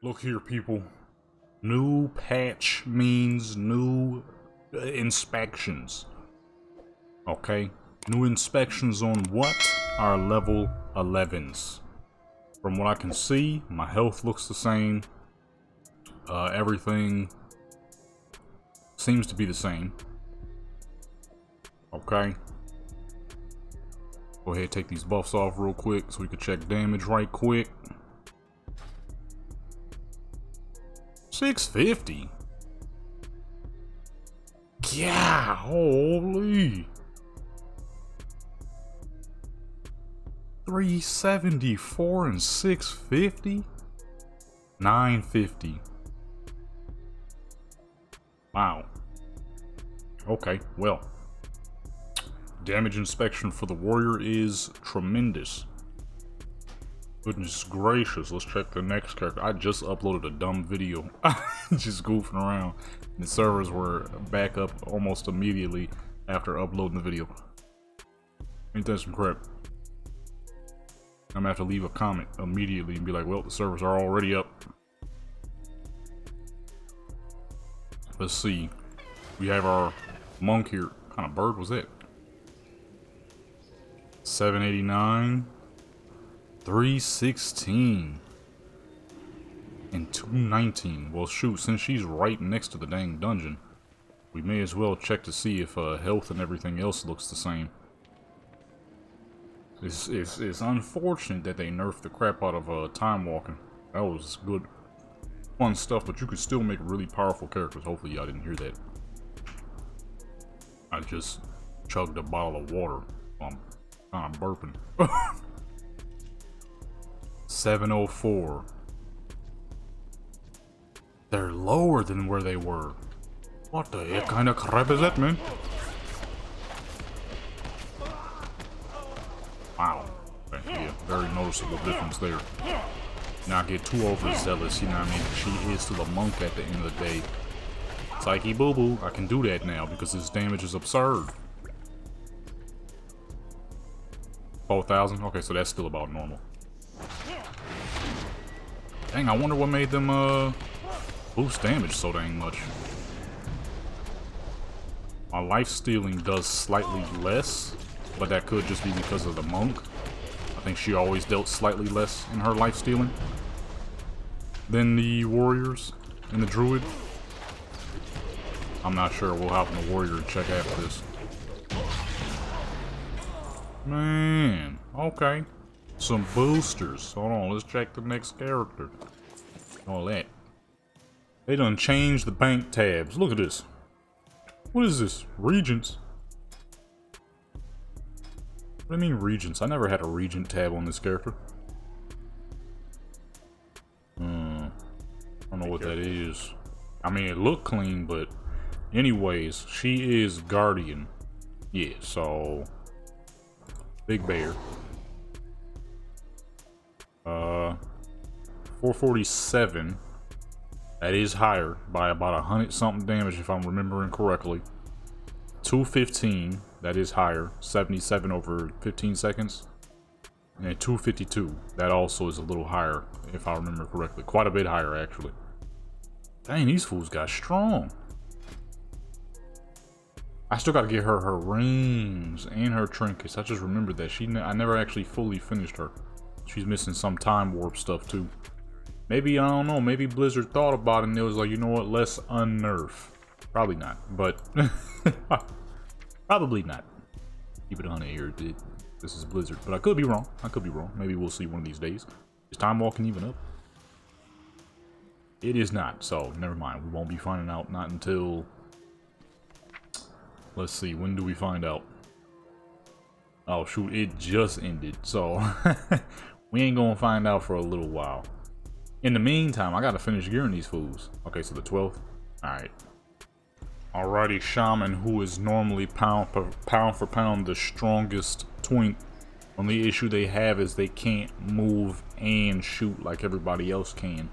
Look here, people. New patch means new inspections. Okay? New inspections on what? Our level 11s. From what I can see, my health looks the same. Everything seems to be the same. Okay? Go ahead and take these buffs off real quick so we can check damage right quick. 650. Yeah, holy. 374 and 650. 950. Wow. Okay, well. Damage inspection for the warrior is tremendous. Goodness gracious, let's check the next character. I just uploaded a dumb video. Just goofing around. The servers were back up almost immediately after uploading the video. Ain't that some crap? I'm gonna have to leave a comment immediately and be like, well, the servers are already up. Let's see. We have our monk here. What kind of bird was that? 789. 316 and 219. Well, shoot, since she's right next to the dang dungeon, we may as well check to see if health and everything else looks the same. It's unfortunate that they nerfed the crap out of time walking. That was good, fun stuff, but you could still make really powerful characters. Hopefully y'all didn't hear that. I just chugged a bottle of water. I'm kind of burping. 704. They're lower than where they were. What the heck kind of crap is that, man? Wow. Okay, yeah, very noticeable difference there. Not get too overzealous, you know what I mean? She is still a monk at the end of the day. Psyche boo boo, I can do that now because this damage is absurd. 4,000? Okay, so that's still about normal. Dang, I wonder what made them boost damage so dang much. My life stealing does slightly less, but that could just be because of the monk. I think she always dealt slightly less in her life stealing than the warriors and the druid. I'm not sure. We'll hop in the warrior and check after this. Man, okay. Some boosters. Hold on, let's check the next character. All that. They done changed the bank tabs. Look at this. What is this? Regents? What do you mean regents? I never had a regent tab on this character. I don't know what that is. I mean, it looked clean, but anyways, she is guardian. Yeah, so big bear. 447. That is higher by about 100 something damage if I'm remembering correctly. 215. That is higher. 77 over 15 seconds. And 252. That also is a little higher if I remember correctly. Quite a bit higher actually. Dang, these fools got strong. I still gotta get her rings and her trinkets. I just remembered that I never actually fully finished her. She's missing some time warp stuff too. Maybe, I don't know, maybe Blizzard thought about it and it was like, you know what, let's unnerf. Probably not, but probably not. Keep it on here, this is Blizzard, but I could be wrong. I could be wrong. Maybe we'll see one of these days. Is time walking even up? It is not, so never mind. We won't be finding out not until, let's see, when do we find out? Oh shoot, it just ended, so we ain't gonna find out for a little while. In the meantime, I gotta finish gearing these fools. Okay, so the 12th. Alright. Alrighty, Shaman, who is normally pound for pound the strongest twink. Only issue they have is they can't move and shoot like everybody else can.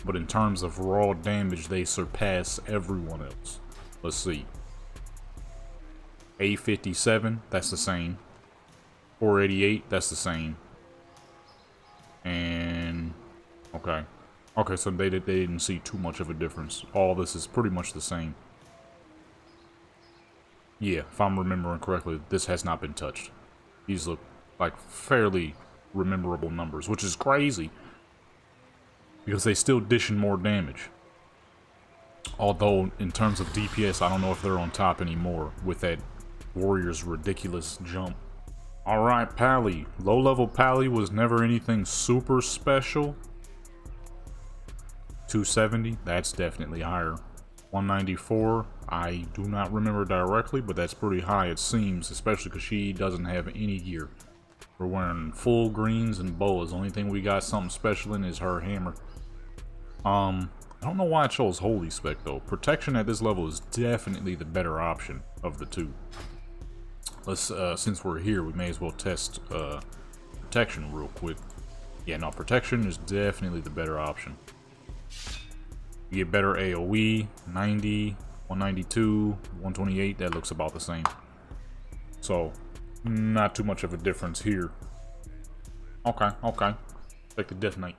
But in terms of raw damage, they surpass everyone else. Let's see. 857, that's the same. 488, that's the same. And okay. Okay, so they didn't see too much of a difference. All this is pretty much the same. Yeah, if I'm remembering correctly, this has not been touched. These look like fairly rememberable numbers, which is crazy. Because they still dishing more damage. Although, in terms of DPS, I don't know if they're on top anymore with that warrior's ridiculous jump. Alright, Pally. Low-level Pally was never anything super special. 270, that's definitely higher. 194, I do not remember directly, but that's pretty high it seems, especially because she doesn't have any gear. We're wearing full greens and boas. The only thing we got something special in is her hammer. I don't know why I chose Holy Spec though. Protection at this level is definitely the better option of the two. Let's, since we're here, we may as well test protection real quick. Yeah, no, protection is definitely the better option. You get better AoE, 90, 192, 128, that looks about the same. So, not too much of a difference here. Okay, okay. Take the Death Knight.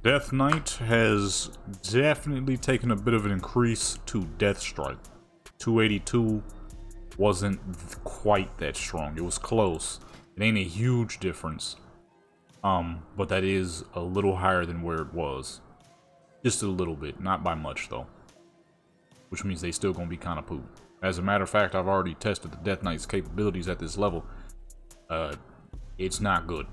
Death Knight has definitely taken a bit of an increase to Death Strike. 282 wasn't quite that strong. It was close. It ain't a huge difference. But that is a little higher than where it was. Just a little bit, not by much though. Which means they still gonna be kind of poop. As a matter of fact, I've already tested the Death Knight's capabilities at this level. It's not good.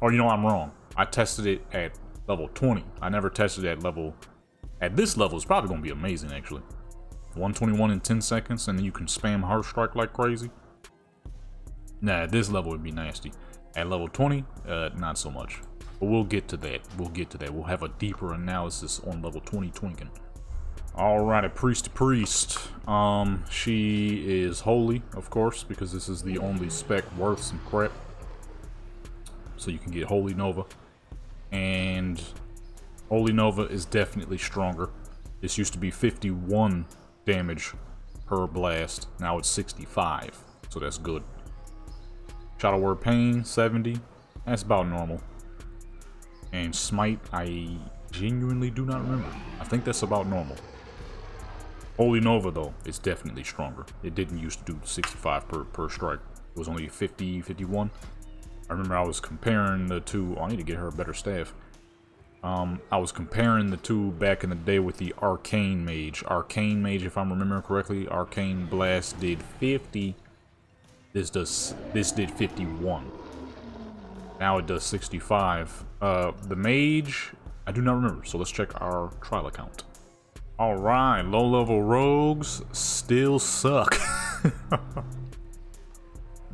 Or you know, I'm wrong. I tested it at level 20. I never tested it at level... At this level, it's probably gonna be amazing actually. 121 in 10 seconds, and then you can spam Heart Strike like crazy. Nah, at this level it'd be nasty. At level 20, not so much. But we'll get to that. We'll get to that. We'll have a deeper analysis on level 20 Twinkin. Alright, Priest to Priest. She is holy, of course, because this is the only spec worth some crap. So you can get Holy Nova. And Holy Nova is definitely stronger. This used to be 51 damage per blast. Now it's 65. So that's good. Shadow Word Pain, 70. That's about normal. And Smite, I genuinely do not remember. I think that's about normal. Holy Nova, though, is definitely stronger. It didn't used to do 65 per strike. It was only 50, 51. I remember I was comparing the two. Oh, I need to get her a better staff. I was comparing the two back in the day with the Arcane Mage. Arcane Mage, if I'm remembering correctly, Arcane Blast did 50. This did 51. Now it does 65. The Mage, I do not remember. So let's check our trial account. Alright, low-level rogues still suck.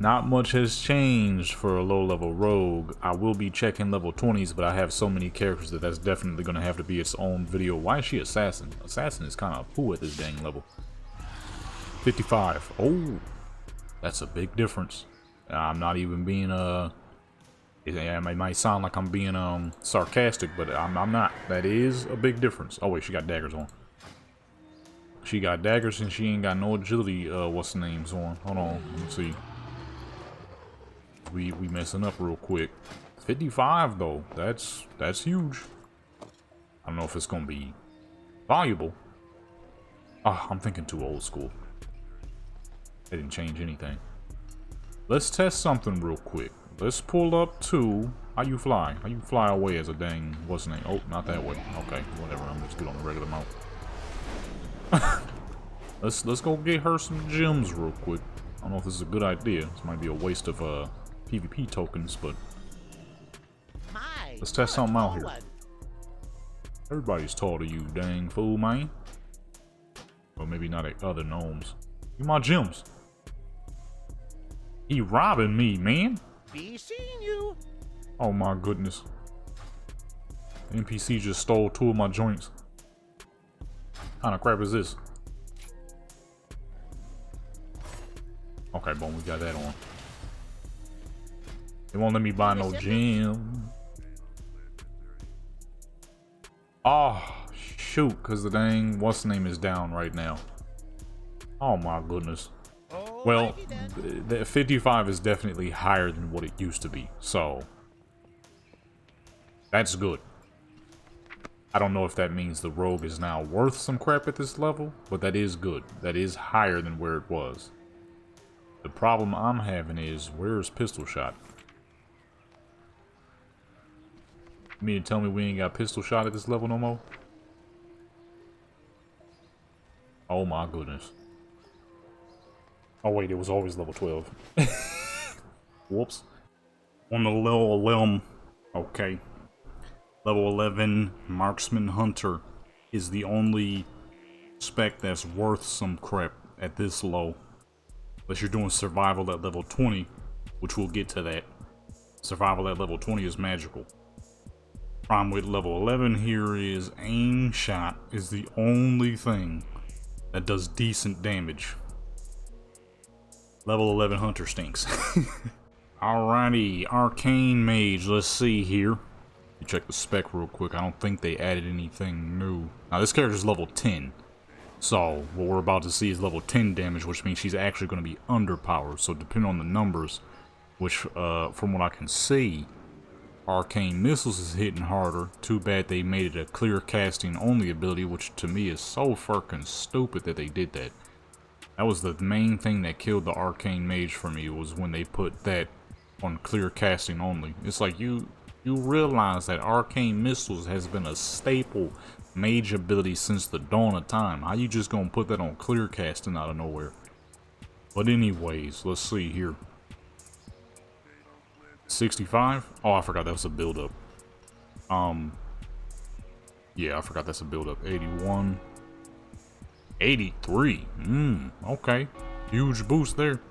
Not much has changed for a low-level rogue. I will be checking level 20s, but I have so many characters that that's definitely going to have to be its own video. Why is she Assassin? Assassin is kind of poo at this dang level. 55. Oh, that's a big difference. I'm not even being, it might sound like I'm being, sarcastic, but I'm not. That is a big difference. Oh, wait, she got daggers on. She got daggers and she ain't got no agility, what's the names on. Hold on, let me see. We messing up real quick. 55 though, that's huge. I don't know if it's gonna be valuable. Ah, I'm thinking too old school. They didn't change anything. Let's test something real quick. Let's pull up to how you fly. How you fly away as a dang what's the name? Oh, not that way. Okay, whatever. I'm just good on the regular mount. Let's go get her some gems real quick. I don't know if this is a good idea. This might be a waste of PvP tokens, but let's test something out here. Everybody's tall to you, dang fool, man. Or maybe not at other gnomes. Give my gems. He robbing me, man. Be seeing you. Oh my goodness. The NPC just stole 2 of my joints. What kind of crap is this? Okay, boom, we got that on. They won't let me buy no gem. Oh, shoot, because the dang what's the name is down right now. Oh my goodness. Well, the 55 is definitely higher than what it used to be, so that's good. I don't know if that means the rogue is now worth some crap at this level, but that is good. That is higher than where it was. The problem I'm having is, where's pistol shot? You mean to tell me we ain't got pistol shot at this level no more? Oh my goodness. Oh wait, it was always level 12. Whoops. On the level 11, okay. Level 11 Marksman Hunter is the only spec that's worth some crap at this low. Unless you're doing survival at level 20, which we'll get to that. Survival at level 20 is magical. Problem with level 11 here is aim shot is the only thing that does decent damage. Level 11 Hunter stinks. Alrighty, Arcane Mage, let's see here. You check the spec real quick. I don't think they added anything new. Now this character's level 10. So what we're about to see is level 10 damage, which means she's actually going to be underpowered. So depending on the numbers, which from what I can see, Arcane Missiles is hitting harder. Too bad they made it a clear casting only ability, which to me is so fucking stupid that they did that. That was the main thing that killed the Arcane Mage for me, was when they put that on clear casting only. It's like you realize that Arcane Missiles has been a staple mage ability since the dawn of time. How you just gonna put that on clear casting out of nowhere? But anyways, let's see here. 65? Oh, I forgot that was a build-up. Yeah, I forgot that's a build-up. 81. 83. Okay. Huge boost there.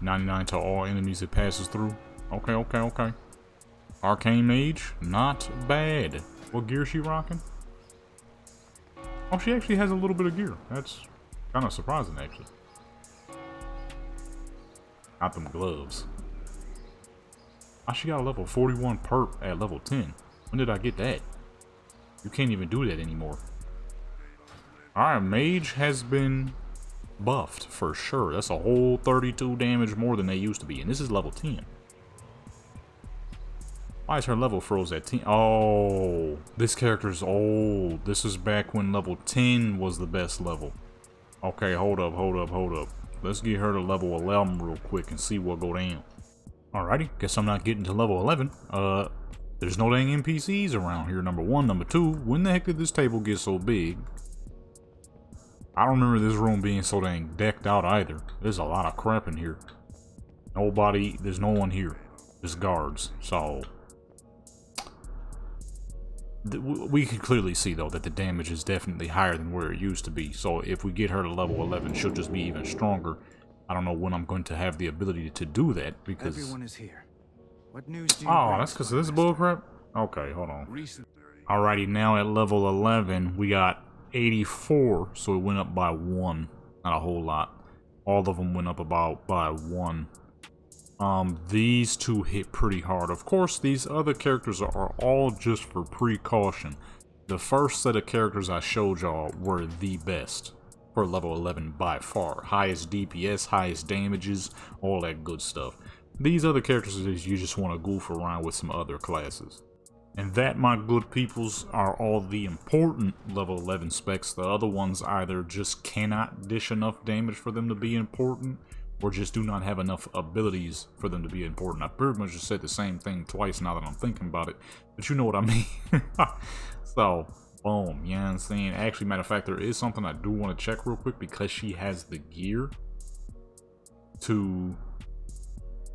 99 to all enemies it passes through. Okay. Arcane Mage, not bad. What gear is she rocking? Oh, she actually has a little bit of gear. That's kind of surprising, actually. Got them gloves. Oh, she got a level 41 perp at level 10. When did I get that? You can't even do that anymore. Alright, Mage has been buffed for sure. That's a whole 32 damage more than they used to be. And this is level 10. Why is her level froze at 10? Oh, this character's old. This is back when level 10 was the best level. Okay, hold up. Let's get her to level 11 real quick and see what go down. Alrighty, guess I'm not getting to level 11. There's no dang NPCs around here, number one. Number two, when the heck did this table get so big? I don't remember this room being so dang decked out either. There's a lot of crap in here. There's no one here. Just guards, so... we can clearly see, though, that the damage is definitely higher than where it used to be. So if we get her to level 11, she'll just be even stronger. I don't know when I'm going to have the ability to do that, because... Everyone is here. What news do you Oh, that's because of this bullcrap? Okay, hold on. Alrighty, now at level 11, we got 84, so it went up by 1. Not a whole lot. All of them went up about by 1. These two hit pretty hard. Of course, these other characters are all just for precaution. The first set of characters I showed y'all were the best for level 11 by far. Highest DPS, highest damages, all that good stuff. These other characters is you just want to goof around with some other classes. And that, my good peoples, are all the important level 11 specs. The other ones either just cannot dish enough damage for them to be important, or just do not have enough abilities for them to be important. I pretty much just said the same thing twice now that I'm thinking about it, but you know what I mean. So, boom, you know what I'm saying? Actually, matter of fact, there is something I do want to check real quick, because she has the gear to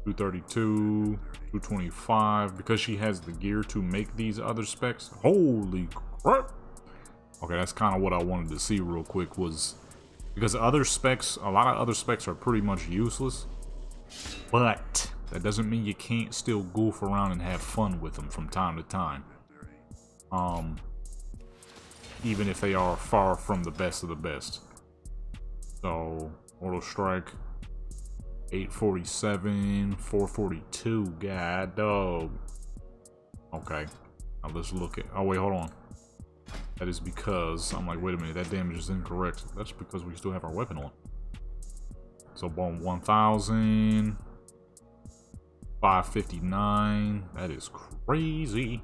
232, 225, because she has the gear to make these other specs. Holy crap! Okay, that's kind of what I wanted to see real quick, was because other specs, a lot of other specs are pretty much useless, but that doesn't mean you can't still goof around and have fun with them from time to time. Even if they are far from the best of the best. So, Mortal Strike, 847, 442, god dog. Okay, now let's look at, oh wait, hold on. That is because, I'm like, wait a minute, that damage is incorrect. That's because we still have our weapon on. So, boom, 1,000, 559, that is crazy.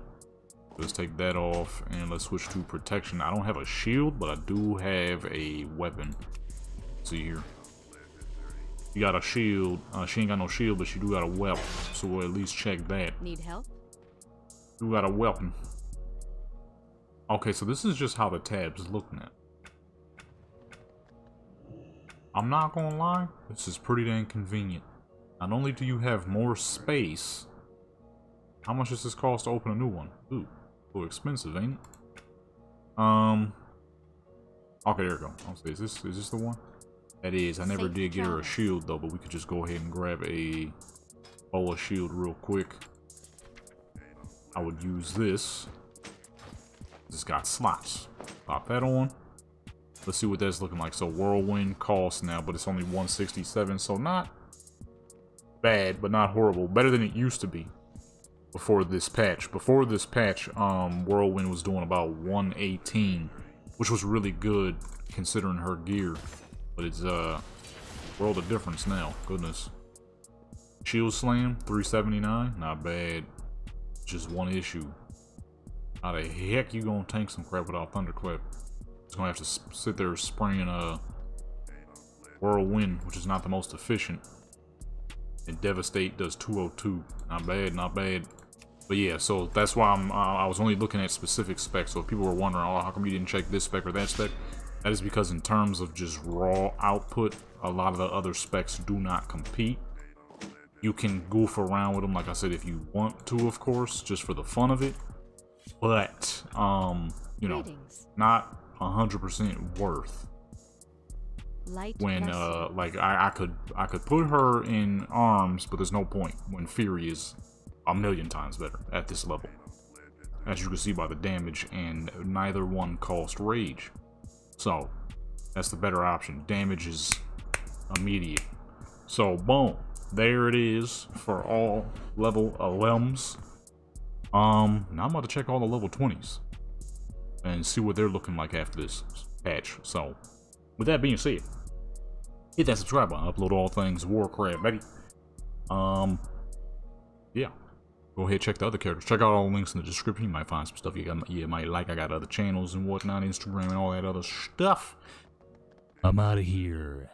Let's take that off and let's switch to protection. I don't have a shield, but I do have a weapon. Let's see here. You got a shield. She ain't got no shield, but she do got a weapon. So we'll at least check that. Need help? You got a weapon. Okay, so this is just how the tab's looking at. I'm not gonna lie, this is pretty dang convenient. Not only do you have more space, how much does this cost to open a new one? Ooh, a little expensive, ain't it? Okay, there we go. I'll say, is this the one? That is. I never did get her a shield though, but we could just go ahead and grab a bola shield real quick. I would use this. It's got slots. Pop that on. Let's see what that's looking like. So whirlwind costs now, but it's only 167, so not bad, but not horrible. Better than it used to be before this patch. Before this patch, whirlwind was doing about 118, which was really good considering her gear. But it's world of difference now. Goodness. Shield slam 379, not bad. Just one issue. How the heck you gonna tank some crap without thunderclap? It's gonna have to sit there spraying a whirlwind, which is not the most efficient. And devastate does 202. Not bad, not bad. But yeah, so that's why I was only looking at specific specs. So if people were wondering, oh, how come you didn't check this spec or that spec? That is because in terms of just raw output, a lot of the other specs do not compete. You can goof around with them, like I said, if you want to, of course, just for the fun of it. But, you know, not 100% worth. When, like, I could put her in arms, but there's no point when Fury is a million times better at this level. As you can see by the damage, and neither one cost rage. So, that's the better option. Damage is immediate. So, boom. There it is for all level 11s. Now I'm about to check all the level 20s. And see what they're looking like after this patch. So, with that being said, hit that subscribe button. Upload all things Warcraft, baby. Yeah. Go ahead, check the other characters. Check out all the links in the description. You might find some stuff you might like. I got other channels and whatnot, Instagram and all that other stuff. I'm out of here.